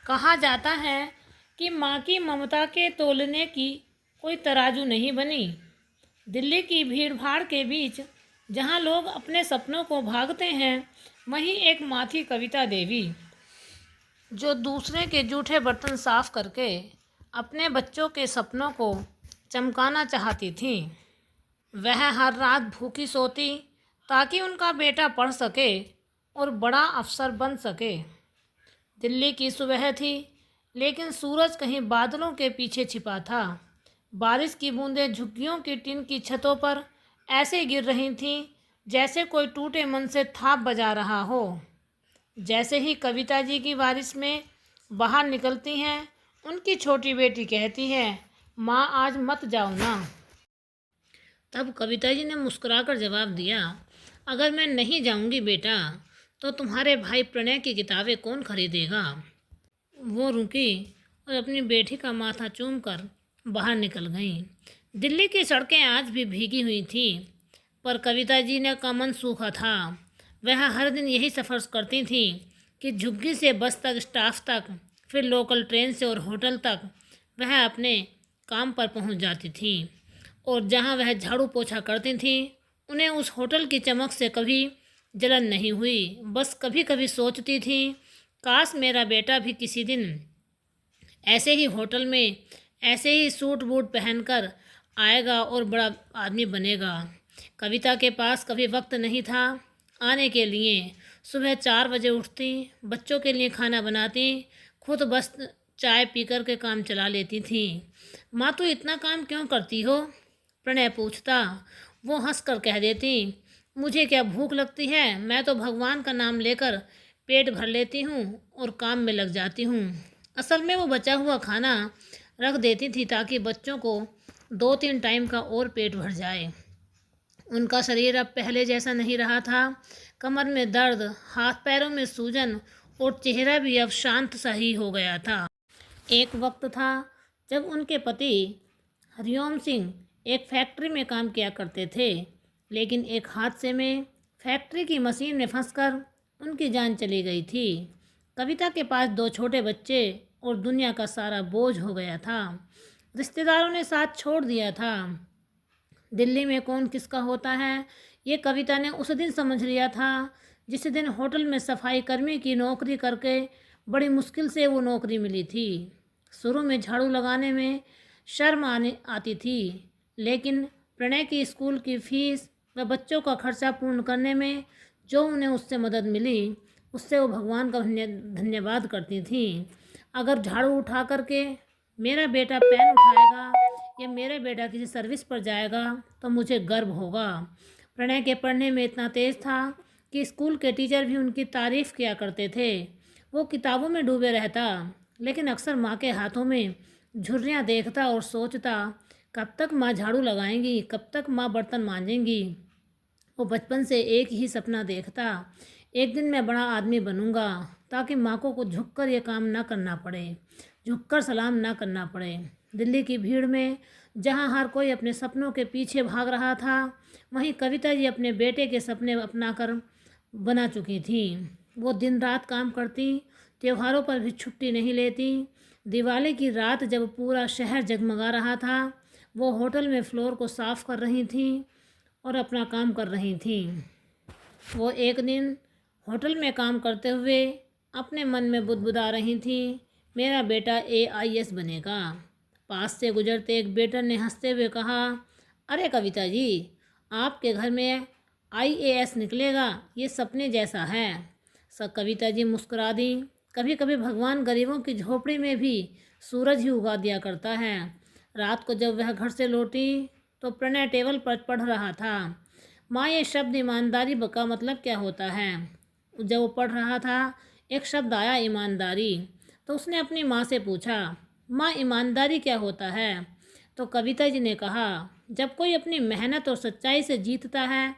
कहा जाता है कि माँ की ममता के तोलने की कोई तराजू नहीं बनी। दिल्ली की भीड़ भाड़ के बीच जहाँ लोग अपने सपनों को भागते हैं, वहीं एक माँ थी, कविता देवी, जो दूसरे के जूठे बर्तन साफ करके अपने बच्चों के सपनों को चमकाना चाहती थी। वह हर रात भूखी सोती ताकि उनका बेटा पढ़ सके और बड़ा अफसर बन सके। दिल्ली की सुबह थी, लेकिन सूरज कहीं बादलों के पीछे छिपा था। बारिश की बूंदें झुग्गियों की टीन की छतों पर ऐसे गिर रही थीं जैसे कोई टूटे मन से थाप बजा रहा हो। जैसे ही कविता जी की बारिश में बाहर निकलती हैं, उनकी छोटी बेटी कहती है, माँ आज मत जाओ ना। तब कविता जी ने मुस्कुराकर जवाब दिया, अगर मैं नहीं जाऊंगी बेटा, तो तुम्हारे भाई प्रणय की किताबें कौन खरीदेगा। वो रुकी और अपनी बेटी का माथा चूमकर बाहर निकल गईं। दिल्ली की सड़कें आज भी भीगी हुई थीं, पर कविता जी ने का मन सूखा था। वह हर दिन यही सफ़र करती थी कि झुग्गी से बस तक, स्टाफ तक, फिर लोकल ट्रेन से और होटल तक वह अपने काम पर पहुंच जाती थी। और जहां वह झाड़ू पोछा करती थी, उन्हें उस होटल की चमक से कभी जलन नहीं हुई। बस कभी कभी सोचती थी, काश मेरा बेटा भी किसी दिन ऐसे ही होटल में ऐसे ही सूट बूट पहनकर आएगा और बड़ा आदमी बनेगा। कविता के पास कभी वक्त नहीं था आने के लिए। सुबह 4 बजे उठती, बच्चों के लिए खाना बनाती, खुद बस चाय पीकर के काम चला लेती थी। माँ तू इतना काम क्यों करती हो, प्रणय पूछता। वो हंसकर कह देती, मुझे क्या भूख लगती है, मैं तो भगवान का नाम लेकर पेट भर लेती हूँ और काम में लग जाती हूँ। असल में वो बचा हुआ खाना रख देती थी ताकि बच्चों को 2-3 टाइम का और पेट भर जाए। उनका शरीर अब पहले जैसा नहीं रहा था। कमर में दर्द, हाथ पैरों में सूजन और चेहरा भी अब शांत सा ही हो गया था। एक वक्त था जब उनके पति हरिओम सिंह एक फैक्ट्री में काम किया करते थे, लेकिन एक हादसे में फैक्ट्री की मशीन में फंसकर उनकी जान चली गई थी। कविता के पास 2 छोटे बच्चे और दुनिया का सारा बोझ हो गया था। रिश्तेदारों ने साथ छोड़ दिया था। दिल्ली में कौन किसका होता है, ये कविता ने उस दिन समझ लिया था जिस दिन होटल में सफाई कर्मी की नौकरी करके बड़ी मुश्किल से वो नौकरी मिली थी। शुरू में झाड़ू लगाने में शर्म आती थी, लेकिन प्रणय की स्कूल की फीस व बच्चों का खर्चा पूर्ण करने में जो उन्हें उससे मदद मिली, उससे वो भगवान का धन्यवाद करती थी। अगर झाड़ू उठा करके मेरा बेटा पेन उठाएगा या मेरा बेटा किसी सर्विस पर जाएगा तो मुझे गर्व होगा। प्रणय के पढ़ने में इतना तेज़ था कि स्कूल के टीचर भी उनकी तारीफ़ किया करते थे। वो किताबों में डूबे रहता, लेकिन अक्सर माँ के हाथों में झुर्रियाँ देखता और सोचता, कब तक माँ झाड़ू लगाएंगी, कब तक माँ बर्तन मांजेंगी। वो बचपन से एक ही सपना देखता, एक दिन मैं बड़ा आदमी बनूंगा ताकि माँ को झुककर ये काम ना करना पड़े, झुककर सलाम ना करना पड़े। दिल्ली की भीड़ में जहाँ हर कोई अपने सपनों के पीछे भाग रहा था, वहीं कविता जी अपने बेटे के सपने अपनाकर बना चुकी थी। वो दिन रात काम करती, त्योहारों पर भी छुट्टी नहीं लेती। दिवाली की रात जब पूरा शहर जगमगा रहा था, वो होटल में फ्लोर को साफ कर रही थी और अपना काम कर रही थी। वो एक दिन होटल में काम करते हुए अपने मन में बुदबुदा रही थी, मेरा बेटा AIS बनेगा। पास से गुजरते एक वेटर ने हंसते हुए कहा, अरे कविता जी, आपके घर में IAS निकलेगा, ये सपने जैसा है। सब कविता जी मुस्कुरा दी। कभी कभी भगवान गरीबों की झोपड़ी में भी सूरज ही उगा दिया करता है। रात को जब वह घर से लौटी तो प्रणय टेबल पर पढ़ रहा था, माँ ये शब्द ईमानदारी का मतलब क्या होता है। जब वो पढ़ रहा था, एक शब्द आया, ईमानदारी। तो उसने अपनी माँ से पूछा, माँ ईमानदारी क्या होता है। तो कविता जी ने कहा, जब कोई अपनी मेहनत और सच्चाई से जीतता है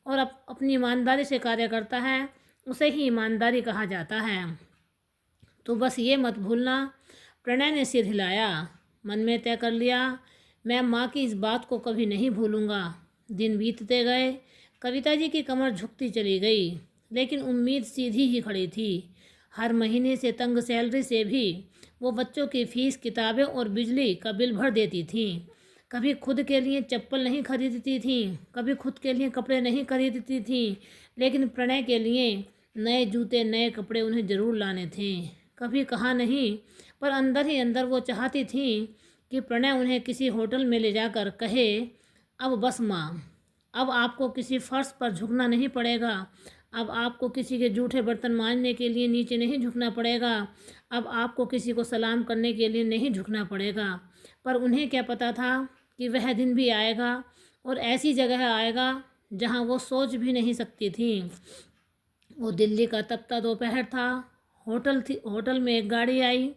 और अपनी ईमानदारी से कार्य करता है, उसे ही ईमानदारी कहा जाता है। तो बस ये मत भूलना। प्रणय ने सिर हिलाया, मन में तय कर लिया, मैं माँ की इस बात को कभी नहीं भूलूंगा। दिन बीतते गए, कविता जी की कमर झुकती चली गई, लेकिन उम्मीद सीधी ही खड़ी थी। हर महीने से तंग सैलरी से भी वो बच्चों की फीस, किताबें और बिजली का बिल भर देती थी। कभी खुद के लिए चप्पल नहीं खरीदती थी, कभी खुद के लिए कपड़े नहीं खरीदती थी, लेकिन प्रणय के लिए नए जूते, नए कपड़े उन्हें ज़रूर लाने थे। कभी कहा नहीं, पर अंदर ही अंदर वो चाहती थी कि प्रणय उन्हें किसी होटल में ले जाकर कहे, अब बस माँ, अब आपको किसी फर्श पर झुकना नहीं पड़ेगा, अब आपको किसी के जूठे बर्तन मांजने के लिए नीचे नहीं झुकना पड़ेगा, अब आपको किसी को सलाम करने के लिए नहीं झुकना पड़ेगा। पर उन्हें क्या पता था कि वह दिन भी आएगा और ऐसी जगह आएगा जहाँ वो सोच भी नहीं सकती थी। वो दिल्ली का तपता दोपहर था। होटल में एक गाड़ी आई।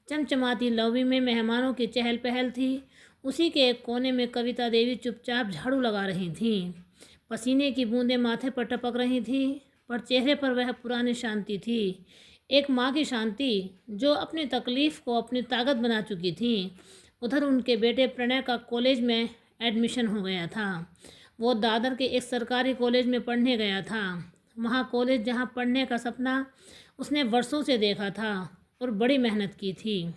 चमचमाती लॉबी में मेहमानों की चहल पहल थी। उसी के एक कोने में कविता देवी चुपचाप झाड़ू लगा रही थीं। पसीने की बूंदें माथे पर टपक रही थीं, पर चेहरे पर वह पुरानी शांति थी, एक माँ की शांति जो अपनी तकलीफ़ को अपनी ताकत बना चुकी थी। उधर उनके बेटे प्रणय का कॉलेज में एडमिशन हो गया था। वो दादर के एक सरकारी कॉलेज में पढ़ने गया था। वहाँ कॉलेज जहाँ पढ़ने का सपना उसने वर्षों से देखा था और बड़ी मेहनत की थी।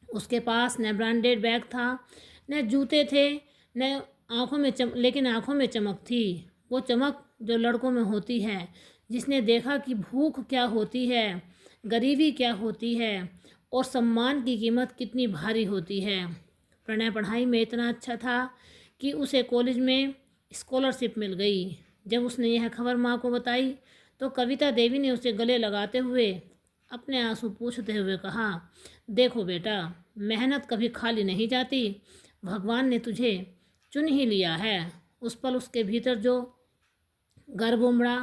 उसके पास न ब्रांडेड बैग था, न जूते थे, न लेकिन आँखों में चमक थी। वो चमक जो लड़कों में होती है, जिसने देखा कि भूख क्या होती है, गरीबी क्या होती है और सम्मान की कीमत कितनी भारी होती है। प्रणय पढ़ाई में इतना अच्छा था कि उसे कॉलेज में स्कॉलरशिप मिल गई। जब उसने यह खबर माँ को बताई तो कविता देवी ने उसे गले लगाते हुए, अपने आंसू पोंछते हुए कहा, देखो बेटा, मेहनत कभी खाली नहीं जाती। भगवान ने तुझे चुन ही लिया है। उस पल उसके भीतर जो गर्व उमड़ा,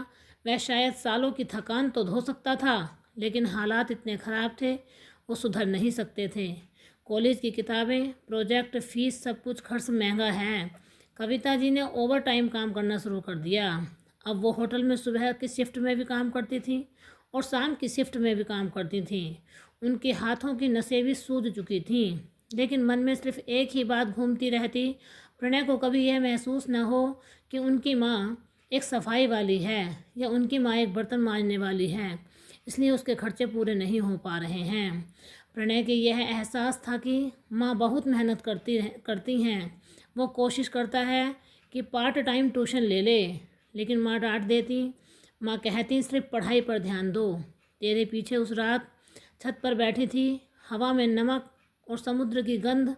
वह शायद सालों की थकान तो धो सकता था, लेकिन हालात इतने ख़राब थे वो सुधर नहीं सकते थे। कॉलेज की किताबें, प्रोजेक्ट, फीस, सब कुछ खर्च महंगा है। कविता जी ने ओवर टाइम काम करना शुरू कर दिया। अब वो होटल में सुबह की शिफ्ट में भी काम करती थी और शाम की शिफ्ट में भी काम करती थी। उनके हाथों की नसें भी सूज चुकी थीं, लेकिन मन में सिर्फ एक ही बात घूमती रहती, प्रणय को कभी यह महसूस न हो कि उनकी माँ एक सफाई वाली है या उनकी माँ एक बर्तन मांजने वाली है, इसलिए उसके खर्चे पूरे नहीं हो पा रहे हैं। प्रणय के यह एहसास था कि माँ बहुत मेहनत करती हैं। वो कोशिश करता है कि पार्ट टाइम ट्यूशन ले ले, लेकिन माँ डांट देती। माँ कहती, सिर्फ पढ़ाई पर ध्यान दो। तेरे पीछे उस रात छत पर बैठी थी, हवा में नमक और समुद्र की गंध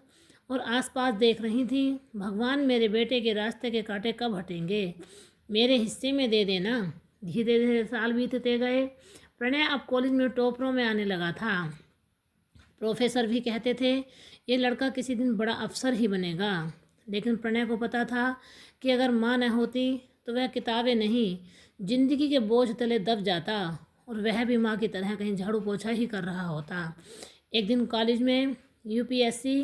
और आसपास देख रही थी, भगवान मेरे बेटे के रास्ते के कांटे कब हटेंगे, मेरे हिस्से में दे देना। धीरे धीरे साल बीतते गए। प्रणय अब कॉलेज में टॉपरों में आने लगा था। प्रोफेसर भी कहते थे, ये लड़का किसी दिन बड़ा अफसर ही बनेगा। लेकिन प्रणय को पता था कि अगर माँ न होती तो वह किताबें नहीं, जिंदगी के बोझ तले दब जाता और वह भी माँ की तरह कहीं झाड़ू पोछा ही कर रहा होता। एक दिन कॉलेज में यूपीएससी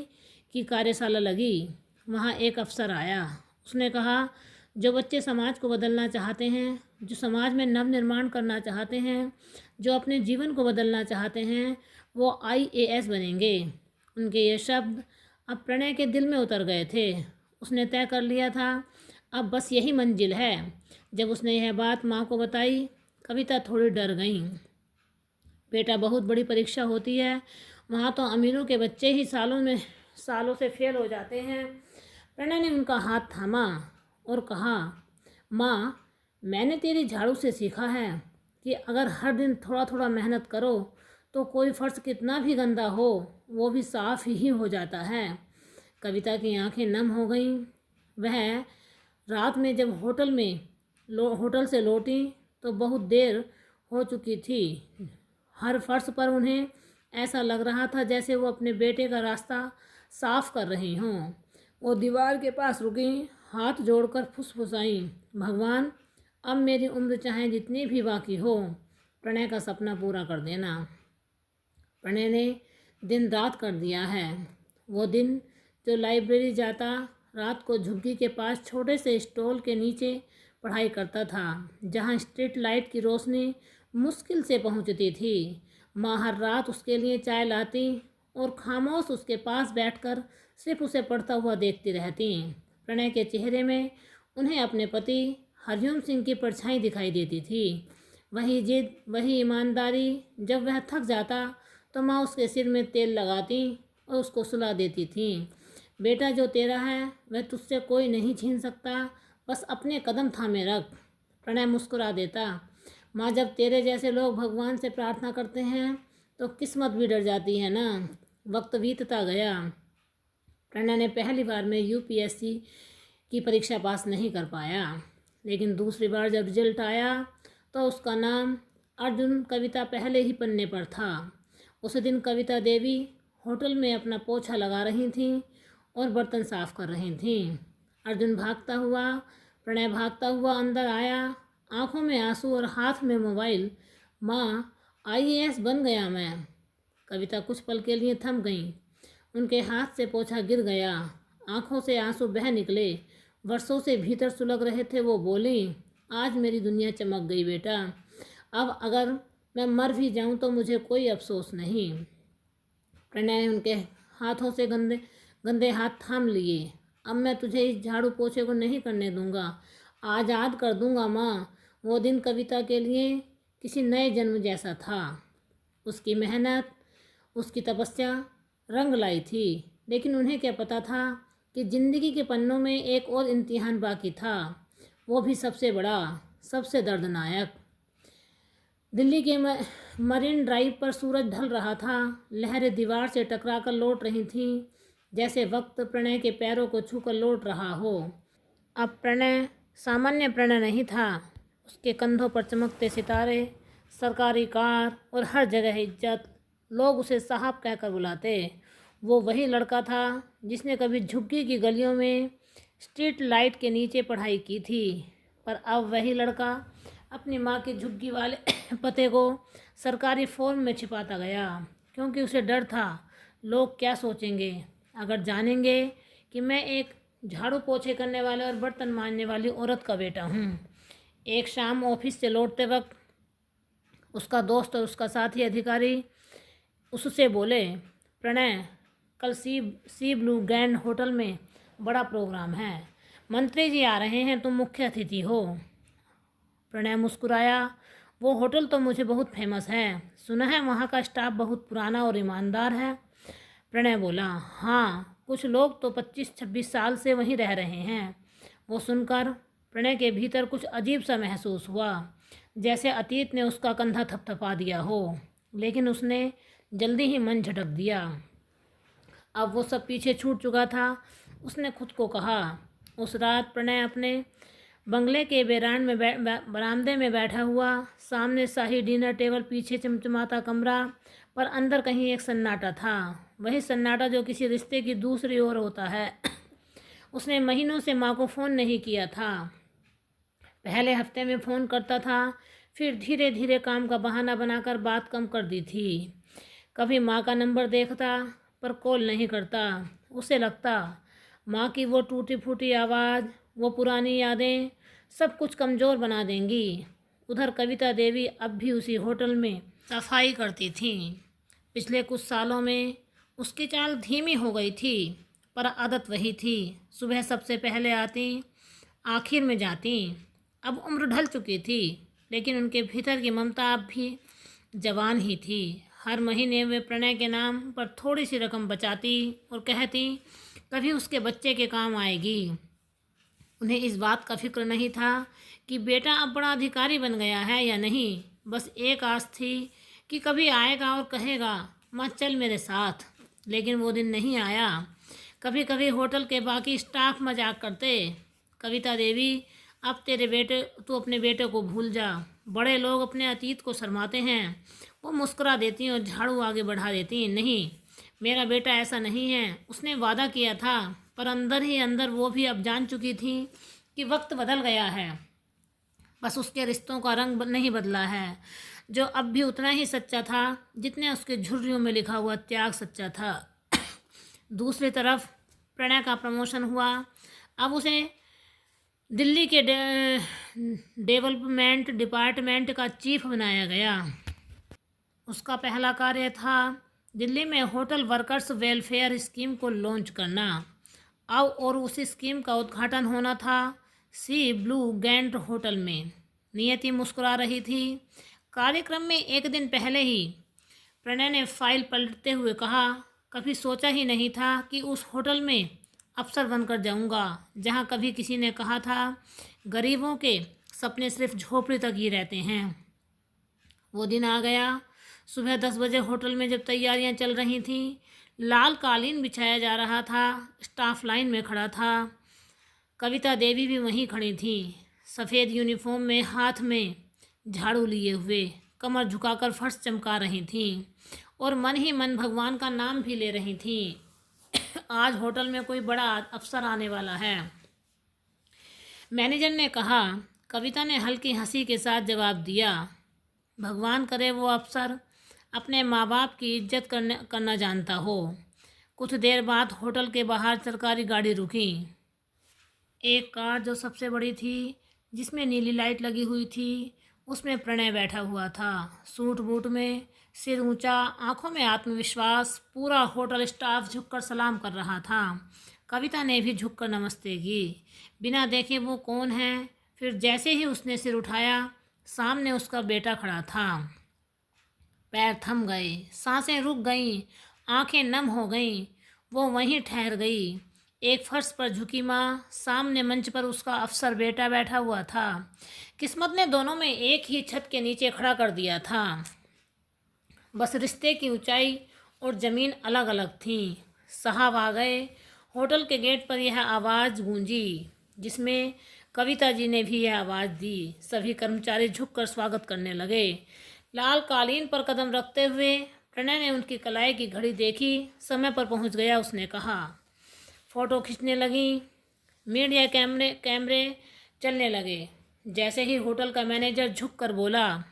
की कार्यशाला लगी। वहाँ एक अफसर आया। उसने कहा, जो बच्चे समाज को बदलना चाहते हैं, जो समाज में नव निर्माण करना चाहते हैं, जो अपने जीवन को बदलना चाहते हैं, वो IAS बनेंगे। उनके ये शब्द अब प्रणय के दिल में उतर गए थे। उसने तय कर लिया था, अब बस यही मंजिल है। जब उसने यह बात माँ को बताई, कविता थोड़ी डर गई। बेटा, बहुत बड़ी परीक्षा होती है, वहाँ तो अमीरों के बच्चे ही सालों से फेल हो जाते हैं। प्रणय ने उनका हाथ थामा और कहा, माँ, मैंने तेरी झाड़ू से सीखा है कि अगर हर दिन थोड़ा थोड़ा मेहनत करो तो कोई फर्श कितना भी गंदा हो वो भी साफ ही हो जाता है। कविता की आंखें नम हो गईं। वह रात में जब होटल से लौटी तो बहुत देर हो चुकी थी। हर फर्श पर उन्हें ऐसा लग रहा था जैसे वो अपने बेटे का रास्ता साफ कर रही हों। वो दीवार के पास रुकी, हाथ जोड़कर फुसफुसाईं, भगवान, अब मेरी उम्र चाहे जितनी भी बाकी हो, प्रणय का सपना पूरा कर देना। प्रणय ने दिन रात कर दिया है। वो दिन जो लाइब्रेरी जाता, रात को झुग्गी के पास छोटे से स्टॉल के नीचे पढ़ाई करता था, जहाँ स्ट्रीट लाइट की रोशनी मुश्किल से पहुँचती थी। माँ हर रात उसके लिए चाय लाती और खामोश उसके पास बैठकर सिर्फ उसे पढ़ता हुआ देखती रहती। प्रणय के चेहरे में उन्हें अपने पति हरिओम सिंह की परछाई दिखाई देती थी। वही जिद, वही ईमानदारी। जब वह थक जाता तो माँ उसके सिर में तेल लगाती और उसको सुला देती थी। बेटा, जो तेरा है वह तुझसे कोई नहीं छीन सकता, बस अपने कदम थामे रख। प्रणय मुस्कुरा देता। माँ, जब तेरे जैसे लोग भगवान से प्रार्थना करते हैं तो किस्मत भी डर जाती है ना। वक्त बीतता गया। प्रणय ने पहली बार में यूपीएससी की परीक्षा पास नहीं कर पाया, लेकिन दूसरी बार जब रिजल्ट आया तो उसका नाम अर्जुन कविता पहले ही पन्ने पर था। उस दिन कविता देवी होटल में अपना पोछा लगा रही थीं और बर्तन साफ कर रही थीं। अर्जुन भागता हुआ, प्रणय भागता हुआ अंदर आया, आंखों में आंसू और हाथ में मोबाइल। माँ, आईएएस बन गया मैं। कविता कुछ पल के लिए थम गई। उनके हाथ से पोछा गिर गया, आंखों से आंसू बह निकले। वर्षों से भीतर सुलग रहे थे वो बोली, आज मेरी दुनिया चमक गई बेटा। अब अगर मैं मर भी जाऊं तो मुझे कोई अफसोस नहीं। प्रणय ने उनके हाथों से गंदे गंदे हाथ थाम लिए। अब मैं तुझे इस झाड़ू पोछे को नहीं करने दूंगा, आज़ाद कर दूंगा माँ। वो दिन कविता के लिए किसी नए जन्म जैसा था। उसकी मेहनत, उसकी तपस्या रंग लाई थी, लेकिन उन्हें क्या पता था कि जिंदगी के पन्नों में एक और इम्तिहान बाकी था, वो भी सबसे बड़ा, सबसे दर्दनाक। दिल्ली के मरीन ड्राइव पर सूरज ढल रहा था। लहरें दीवार से टकराकर लौट रही थीं, जैसे वक्त प्रणय के पैरों को छूकर लौट रहा हो। अब प्रणय सामान्य प्रणय नहीं था। उसके कंधों पर चमकते सितारे, सरकारी कार और हर जगह इज्जत। लोग उसे साहब कहकर बुलाते। वो वही लड़का था जिसने कभी झुग्गी की गलियों में स्ट्रीट लाइट के नीचे पढ़ाई की थी, पर अब वही लड़का अपनी माँ के झुग्गी वाले पते को सरकारी फॉर्म में छिपाता गया, क्योंकि उसे डर था लोग क्या सोचेंगे अगर जानेंगे कि मैं एक झाड़ू पोछे करने वाले और बर्तन मांजने वाली औरत का बेटा हूँ। एक शाम ऑफिस से लौटते वक्त उसका दोस्त और उसका साथी अधिकारी उससे बोले, प्रणय, कल सी ब्लू ग्रैंड होटल में बड़ा प्रोग्राम है, मंत्री जी आ रहे हैं, तुम मुख्य अतिथि हो। प्रणय मुस्कुराया। वो होटल तो मुझे बहुत फेमस है, सुना है वहाँ का स्टाफ बहुत पुराना और ईमानदार है। प्रणय बोला, हाँ, कुछ लोग तो 25-26 साल से वहीं रह रहे हैं। वो सुनकर प्रणय के भीतर कुछ अजीब सा महसूस हुआ, जैसे अतीत ने उसका कंधा थपथपा दिया हो, लेकिन उसने जल्दी ही मन झटक दिया। अब वो सब पीछे छूट चुका था। उसने खुद को कहा। उस रात प्रणय अपने बंगले के बरामदे में बैठा हुआ, सामने शाही डिनर टेबल, पीछे चमचमाता कमरा, पर अंदर कहीं एक सन्नाटा था। वही सन्नाटा जो किसी रिश्ते की दूसरी ओर होता है। उसने महीनों से माँ को फ़ोन नहीं किया था। पहले हफ्ते में फ़ोन करता था, फिर धीरे धीरे काम का बहाना बनाकर बात कम कर दी थी। कभी माँ का नंबर देखता पर कॉल नहीं करता। उसे लगता माँ की वो टूटी फूटी आवाज़, वो पुरानी यादें सब कुछ कमज़ोर बना देंगी। उधर कविता देवी अब भी उसी होटल में सफाई करती थी। पिछले कुछ सालों में उसकी चाल धीमी हो गई थी, पर आदत वही थी। सुबह सबसे पहले आती, आखिर में जाती। अब उम्र ढल चुकी थी, लेकिन उनके भीतर की ममता अब भी जवान ही थी। हर महीने वे प्रणय के नाम पर थोड़ी सी रकम बचाती और कहती, कभी उसके बच्चे के काम आएगी। उन्हें इस बात का फिक्र नहीं था कि बेटा अब बड़ा अधिकारी बन गया है या नहीं। बस एक आस थी कि कभी आएगा और कहेगा, माँ चल मेरे साथ। लेकिन वो दिन नहीं आया। कभी कभी होटल के बाकी स्टाफ मजाक करते, कविता देवी, अब तू अपने बेटे को भूल जा। बड़े लोग अपने अतीत को शर्माते हैं। वो मुस्कुरा देती और झाड़ू आगे बढ़ा देती, नहीं, मेरा बेटा ऐसा नहीं है। उसने वादा किया था, पर अंदर ही अंदर वो भी अब जान चुकी थी कि वक्त बदल गया है। बस उसके रिश्तों का रंग नहीं बदला है, जो अब भी उतना ही सच्चा था जितने उसके झुर्रियों में लिखा हुआ त्याग सच्चा था। दूसरी तरफ प्रणय का प्रमोशन हुआ। अब उसे दिल्ली के डेवलपमेंट डिपार्टमेंट का चीफ बनाया गया। उसका पहला कार्य था दिल्ली में होटल वर्कर्स वेलफेयर स्कीम को लॉन्च करना। अब और उसी स्कीम का उद्घाटन होना था सी ब्लू ग्रैंड होटल में। नियति मुस्कुरा रही थी। कार्यक्रम में एक दिन पहले ही प्रणय ने फाइल पलटते हुए कहा, कभी सोचा ही नहीं था कि उस होटल में अफसर बनकर जाऊंगा जहां कभी किसी ने कहा था गरीबों के सपने सिर्फ झोपड़ी तक ही रहते हैं। वो दिन आ गया। सुबह 10 बजे होटल में जब तैयारियां चल रही थीं, लाल कालीन बिछाया जा रहा था, स्टाफ लाइन में खड़ा था। कविता देवी भी वहीं खड़ी थी, सफ़ेद यूनिफॉर्म में, हाथ में झाड़ू लिए हुए, कमर झुकाकर फर्श चमका रही थीं और मन ही मन भगवान का नाम भी ले रही थीं। आज होटल में कोई बड़ा अफसर आने वाला है। मैनेजर ने कहा। कविता ने हल्की हंसी के साथ जवाब दिया, भगवान करे वो अफसर अपने माँ बाप की इज्जत करना जानता हो। कुछ देर बाद होटल के बाहर सरकारी गाड़ी रुकी। एक कार जो सबसे बड़ी थी, जिसमें नीली लाइट लगी हुई थी, उसमें प्रणय बैठा हुआ था, सूट बूट में, सिर ऊंचा, आंखों में आत्मविश्वास। पूरा होटल स्टाफ झुककर सलाम कर रहा था। कविता ने भी झुककर नमस्ते की, बिना देखे वो कौन है। फिर जैसे ही उसने सिर उठाया, सामने उसका बेटा खड़ा था। पैर थम गए, सांसें रुक गईं, आंखें नम हो गईं। वो वहीं ठहर गई, एक फर्श पर झुकी माँ। सामने मंच पर उसका अफसर बेटा बैठा हुआ था। किस्मत ने दोनों में एक ही छत के नीचे खड़ा कर दिया था, बस रिश्ते की ऊंचाई और ज़मीन अलग अलग थी। साहब आ गए। होटल के गेट पर यह आवाज़ गूंजी जिसमें कविता जी ने भी यह आवाज़ दी। सभी कर्मचारी झुककर स्वागत करने लगे। लाल कालीन पर कदम रखते हुए प्रणय ने उनकी कलाई की घड़ी देखी। समय पर पहुंच गया, उसने कहा। फ़ोटो खींचने लगी, मीडिया कैमरे चलने लगे। जैसे ही होटल का मैनेजर झुककर बोला,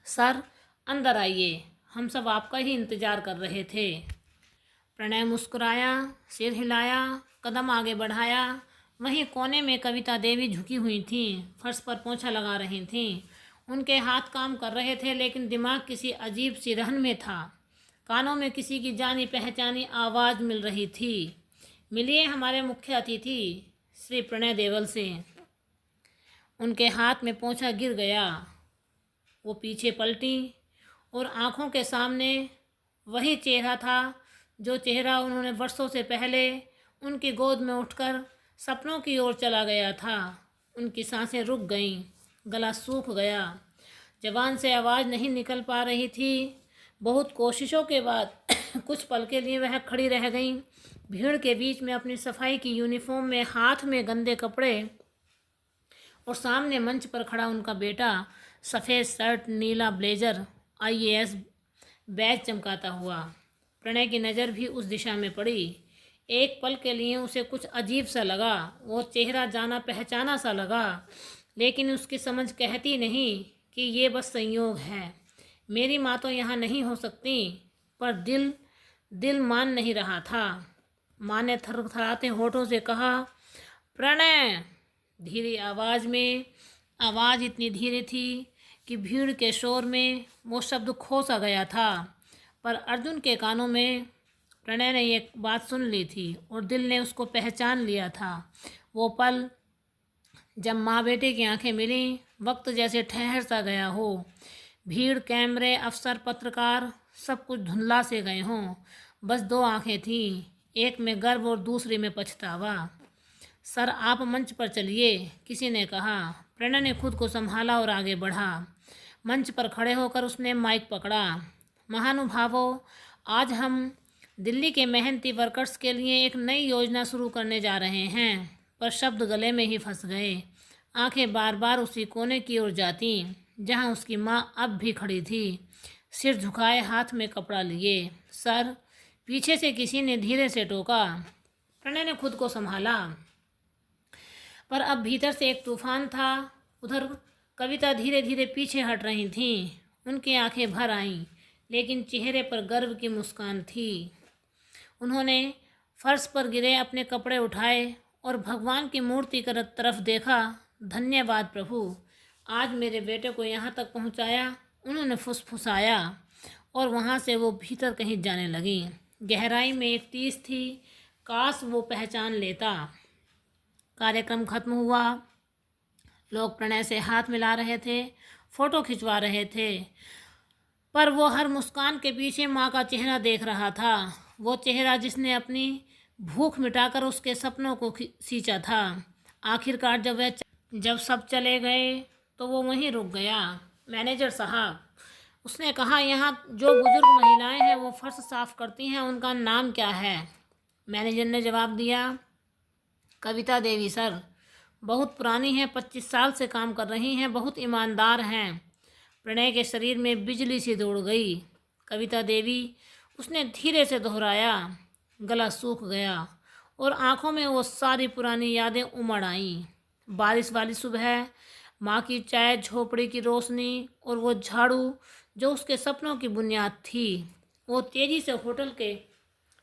सर अंदर आइए, हम सब आपका ही इंतज़ार कर रहे थे। प्रणय मुस्कुराया, सिर हिलाया, कदम आगे बढ़ाया। वहीं कोने में कविता देवी झुकी हुई थीं, फर्श पर पोंछा लगा रही थीं। उनके हाथ काम कर रहे थे, लेकिन दिमाग किसी अजीब सी रहन में था। कानों में किसी की जानी पहचानी आवाज़ मिल रही थी, मिलिए हमारे मुख्य अतिथि श्री प्रणय देवल से। उनके हाथ में पोंछा गिर गया। वो पीछे पलटी और आंखों के सामने वही चेहरा था जो चेहरा उन्होंने वर्षों से पहले उनकी गोद में उठकर सपनों की ओर चला गया था। उनकी सांसें रुक गईं, गला सूख गया, जबान से आवाज़ नहीं निकल पा रही थी। बहुत कोशिशों के बाद कुछ पल के लिए वह खड़ी रह गईं, भीड़ के बीच में अपनी सफाई की यूनिफॉर्म में, हाथ में गंदे कपड़े, और सामने मंच पर खड़ा उनका बेटा, सफ़ेद शर्ट, नीला ब्लेजर, IAS बैज चमकाता हुआ। प्रणय की नज़र भी उस दिशा में पड़ी। एक पल के लिए उसे कुछ अजीब सा लगा, वो चेहरा जाना पहचाना सा लगा, लेकिन उसकी समझ कहती नहीं कि ये बस संयोग है। मेरी माँ तो यहाँ नहीं हो सकती। पर दिल मान नहीं रहा था। माँ ने थरथराते होठों से कहा, प्रणय, धीरे आवाज़ में। आवाज़ इतनी धीरे थी कि भीड़ के शोर में वो शब्द खो सा गया था, पर अर्जुन के कानों में प्रणय ने ये बात सुन ली थी और दिल ने उसको पहचान लिया था। वो पल जब माँ बेटे की आंखें मिली, वक्त जैसे ठहर सा गया हो। भीड़, कैमरे, अफसर, पत्रकार, सब कुछ धुंधला से गए हों। बस दो आंखें थीं, एक में गर्व और दूसरी में पछतावा। सर आप मंच पर चलिए, किसी ने कहा। प्रणय ने खुद को संभाला और आगे बढ़ा। मंच पर खड़े होकर उसने माइक पकड़ा। महानुभावों, आज हम दिल्ली के मेहनती वर्कर्स के लिए एक नई योजना शुरू करने जा रहे हैं। पर शब्द गले में ही फंस गए। आंखें बार बार उसी कोने की ओर जाती जहां उसकी माँ अब भी खड़ी थी, सिर झुकाए, हाथ में कपड़ा लिए। सर, पीछे से किसी ने धीरे से टोका। प्रणय ने खुद को संभाला, पर अब भीतर से एक तूफान था। उधर कविता धीरे धीरे पीछे हट रही थीं। उनकी आंखें भर आईं, लेकिन चेहरे पर गर्व की मुस्कान थी। उन्होंने फर्श पर गिरे अपने कपड़े उठाए और भगवान की मूर्ति की तरफ देखा। धन्यवाद प्रभु, आज मेरे बेटे को यहाँ तक पहुँचाया। उन्होंने फुसफुसाया और वहाँ से वो भीतर कहीं जाने लगी। गहराई में एक टीस थी, काश वो पहचान लेता। कार्यक्रम खत्म हुआ। लोग प्रणय से हाथ मिला रहे थे, फोटो खिंचवा रहे थे, पर वो हर मुस्कान के पीछे माँ का चेहरा देख रहा था। वो चेहरा जिसने अपनी भूख मिटाकर उसके सपनों को सींचा था। आखिरकार जब सब चले गए तो वो वहीं रुक गया। मैनेजर साहब, उसने कहा, यहाँ जो बुजुर्ग महिलाएं हैं वो फर्श साफ करती हैं, उनका नाम क्या है? मैनेजर ने जवाब दिया, कविता देवी सर। बहुत पुरानी हैं, 25 साल से काम कर रही हैं, बहुत ईमानदार हैं। प्रणय के शरीर में बिजली सी दौड़ गई। कविता देवी, उसने धीरे से दोहराया। गला सूख गया और आंखों में वो सारी पुरानी यादें उमड़ आईं। बारिश वाली सुबह, माँ की चाय, झोपड़ी की रोशनी और वो झाड़ू जो उसके सपनों की बुनियाद थी। वो तेजी से होटल के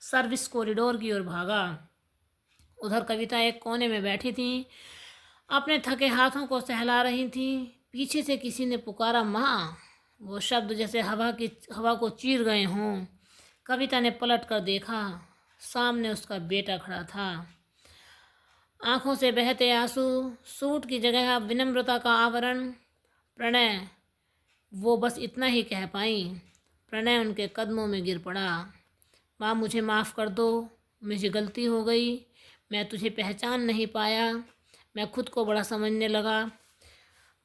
सर्विस कॉरिडोर की ओर भागा। उधर कविता एक कोने में बैठी थी, अपने थके हाथों को सहला रही थी। पीछे से किसी ने पुकारा, माँ। वो शब्द जैसे हवा को चीर गए हों। कविता ने पलट कर देखा, सामने उसका बेटा खड़ा था। आंखों से बहते आंसू, सूट की जगह विनम्रता का आवरण। प्रणय, वो बस इतना ही कह पाई। प्रणय उनके कदमों में गिर पड़ा। माँ, मुझे माफ़ कर दो, मुझे गलती हो गई, मैं तुझे पहचान नहीं पाया, मैं खुद को बड़ा समझने लगा,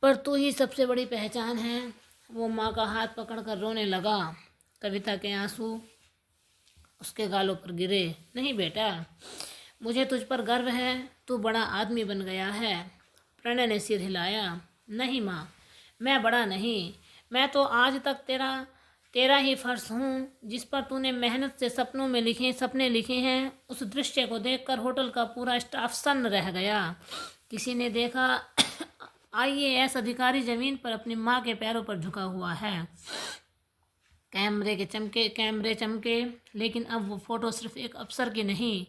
पर तू ही सबसे बड़ी पहचान है। वो माँ का हाथ पकड़कर रोने लगा। कविता के आंसू उसके गालों पर गिरे। नहीं बेटा, मुझे तुझ पर गर्व है, तू बड़ा आदमी बन गया है। प्रणय ने सिर हिलाया। नहीं माँ, मैं बड़ा नहीं, मैं तो आज तक तेरा ही फर्ज हूँ, जिस पर तूने मेहनत से सपने लिखे हैं। उस दृश्य को देखकर होटल का पूरा स्टाफ सन्न रह गया। किसी ने देखा, IAS अधिकारी जमीन पर अपनी माँ के पैरों पर झुका हुआ है। कैमरे चमके, लेकिन अब वो फोटो सिर्फ एक अफसर की नहीं,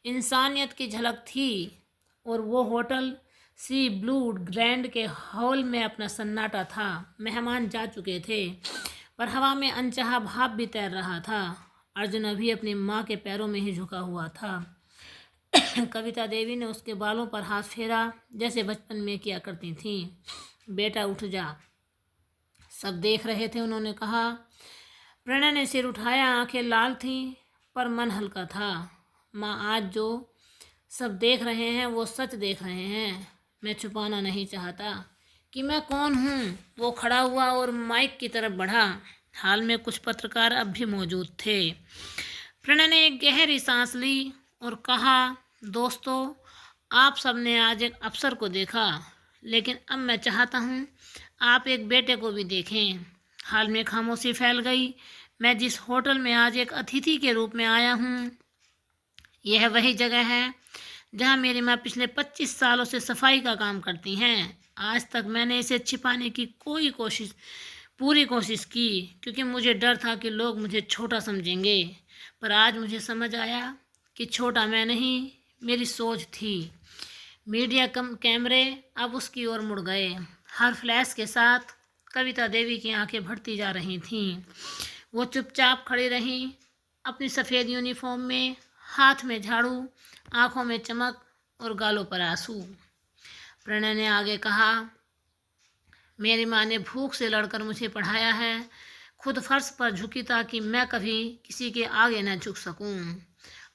इंसानियत की झलक थी। और वो होटल सी ब्लू ग्रैंड के हॉल में अपना सन्नाटा था। मेहमान जा चुके थे, पर हवा में अनचाहा भाव भी तैर रहा था। अर्जुन अभी अपनी माँ के पैरों में ही झुका हुआ था। कविता देवी ने उसके बालों पर हाथ फेरा, जैसे बचपन में किया करती थी। बेटा उठ जा। सब देख रहे थे, उन्होंने कहा। प्रणय ने सिर उठाया। आंखें लाल थीं, पर मन हल्का था। माँ, आज जो सब देख रहे हैं वो सच देख रहे हैं। मैं छुपाना नहीं चाहता कि मैं कौन हूँ। वो खड़ा हुआ और माइक की तरफ बढ़ा। हाल में कुछ पत्रकार अब भी मौजूद थे। प्रणय ने एक गहरी सांस ली और कहा, दोस्तों, आप सबने आज एक अफसर को देखा, लेकिन अब मैं चाहता हूँ आप एक बेटे को भी देखें। हाल में खामोशी फैल गई। मैं जिस होटल में आज एक अतिथि के रूप में आया हूँ, यह वही जगह है जहाँ मेरी माँ पिछले 25 सालों से सफाई का काम करती हैं। आज तक मैंने इसे छिपाने की पूरी कोशिश की, क्योंकि मुझे डर था कि लोग मुझे छोटा समझेंगे। पर आज मुझे समझ आया कि छोटा मैं नहीं, मेरी सोच थी। मीडिया कैमरे अब उसकी ओर मुड़ गए। हर फ्लैश के साथ कविता देवी की आंखें भरती जा रही थीं। वो चुपचाप खड़ी रहीं, अपनी सफ़ेद यूनिफॉर्म में, हाथ में झाड़ू, आंखों में चमक और गालों पर आंसू। प्रणय ने आगे कहा, मेरी माँ ने भूख से लड़कर मुझे पढ़ाया है, खुद फर्श पर झुकी ताकि मैं कभी किसी के आगे न झुक सकूं।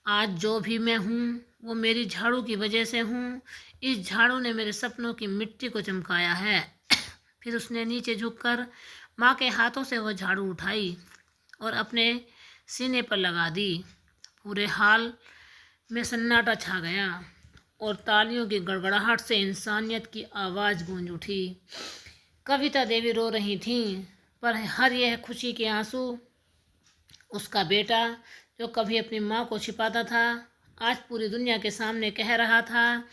आज जो भी मैं हूँ वो मेरी झाड़ू की वजह से हूँ। इस झाड़ू ने मेरे सपनों की मिट्टी को चमकाया है। फिर उसने नीचे झुककर माँ के हाथों से वो झाड़ू उठाई और अपने सीने पर लगा दी। पूरे हॉल में सन्नाटा छा गया और तालियों की गड़गड़ाहट से इंसानियत की आवाज़ गूंज उठी। कविता देवी रो रही थीं, पर हर यह खुशी के आंसू उसका बेटा, जो कभी अपनी माँ को छिपाता था, आज पूरी दुनिया के सामने कह रहा था,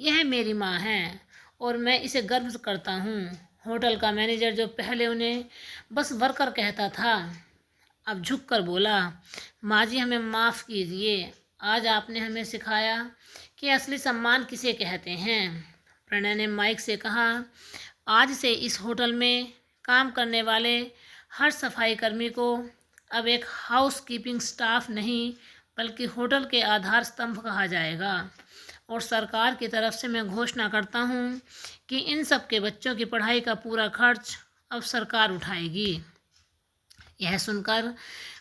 यह मेरी माँ है और मैं इसे गर्व करता हूँ। होटल का मैनेजर, जो पहले उन्हें बस वर्कर कहता था, अब झुककर बोला, माँ जी, हमें माफ़ कीजिए। आज आपने हमें सिखाया कि असली सम्मान किसे कहते हैं। प्रणय ने माइक से कहा, आज से इस होटल में काम करने वाले हर सफाई कर्मी को अब एक हाउस कीपिंग स्टाफ नहीं, बल्कि होटल के आधार स्तंभ कहा जाएगा। और सरकार की तरफ से मैं घोषणा करता हूँ कि इन सब के बच्चों की पढ़ाई का पूरा खर्च अब सरकार उठाएगी। यह सुनकर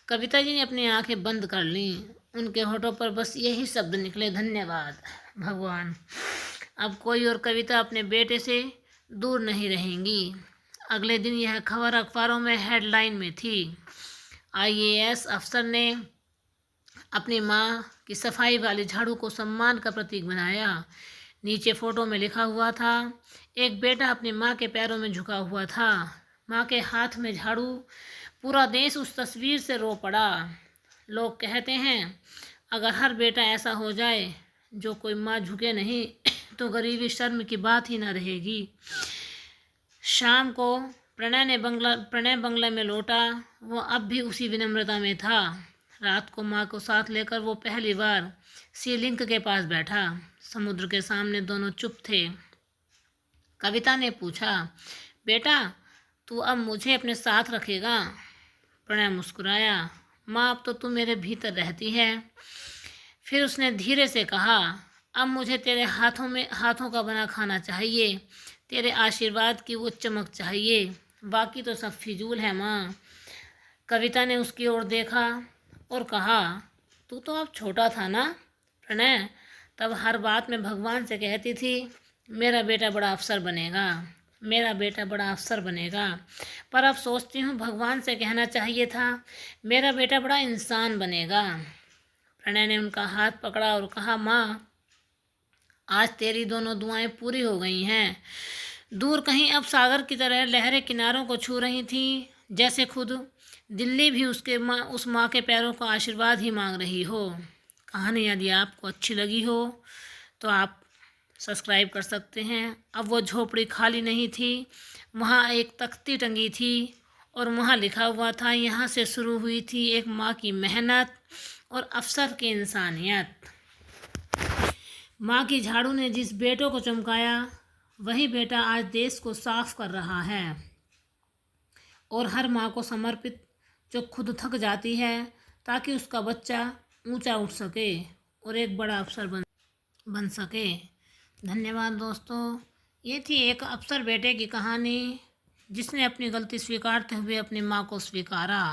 कविता जी ने अपनी आंखें बंद कर लीं। उनके होठों पर बस यही शब्द निकले, धन्यवाद भगवान। अब कोई और कविता अपने बेटे से दूर नहीं रहेंगी। अगले दिन यह खबर अखबारों में हेडलाइन में थी। IAS अफसर ने अपनी माँ की सफाई वाली झाड़ू को सम्मान का प्रतीक बनाया। नीचे फोटो में लिखा हुआ था, एक बेटा अपनी माँ के पैरों में झुका हुआ था, माँ के हाथ में झाड़ू। पूरा देश उस तस्वीर से रो पड़ा। लोग कहते हैं अगर हर बेटा ऐसा हो जाए जो कोई माँ झुके नहीं तो गरीबी शर्म की बात ही ना रहेगी। शाम को प्रणय बंगला में लौटा। वो अब भी उसी विनम्रता में था। रात को माँ को साथ लेकर वो पहली बार सी लिंक के पास बैठा। समुद्र के सामने दोनों चुप थे। कविता ने पूछा, बेटा तू अब मुझे अपने साथ रखेगा? प्रणय मुस्कुराया, माँ अब तो तू मेरे भीतर रहती है। फिर उसने धीरे से कहा, अब मुझे तेरे हाथों का बना खाना चाहिए, तेरे आशीर्वाद की वो चमक चाहिए, बाकी तो सब फिजूल है माँ। कविता ने उसकी ओर देखा और कहा, तू तो अब छोटा था ना प्रणय, तब हर बात में भगवान से कहती थी मेरा बेटा बड़ा अफसर बनेगा, मेरा बेटा बड़ा अफसर बनेगा। पर अब सोचती हूँ भगवान से कहना चाहिए था मेरा बेटा बड़ा इंसान बनेगा। प्रणय ने उनका हाथ पकड़ा और कहा, माँ आज तेरी दोनों दुआएं पूरी हो गई हैं। दूर कहीं अब सागर की तरह लहरें किनारों को छू रही थीं, जैसे खुद दिल्ली भी उस माँ के पैरों का आशीर्वाद ही मांग रही हो। कहानी यदि आपको अच्छी लगी हो तो आप सब्सक्राइब कर सकते हैं। अब वो झोपड़ी खाली नहीं थी, वहाँ एक तख्ती टंगी थी और वहाँ लिखा हुआ था, यहाँ से शुरू हुई थी एक माँ की मेहनत और अफसर की इंसानियत। माँ की झाड़ू ने जिस बेटों को चमकाया वही बेटा आज देश को साफ कर रहा है। और हर माँ को समर्पित जो खुद थक जाती है ताकि उसका बच्चा ऊंचा उठ सके और एक बड़ा अफसर बन सके। धन्यवाद दोस्तों। ये थी एक अफसर बेटे की कहानी जिसने अपनी गलती स्वीकारते हुए अपनी माँ को स्वीकारा।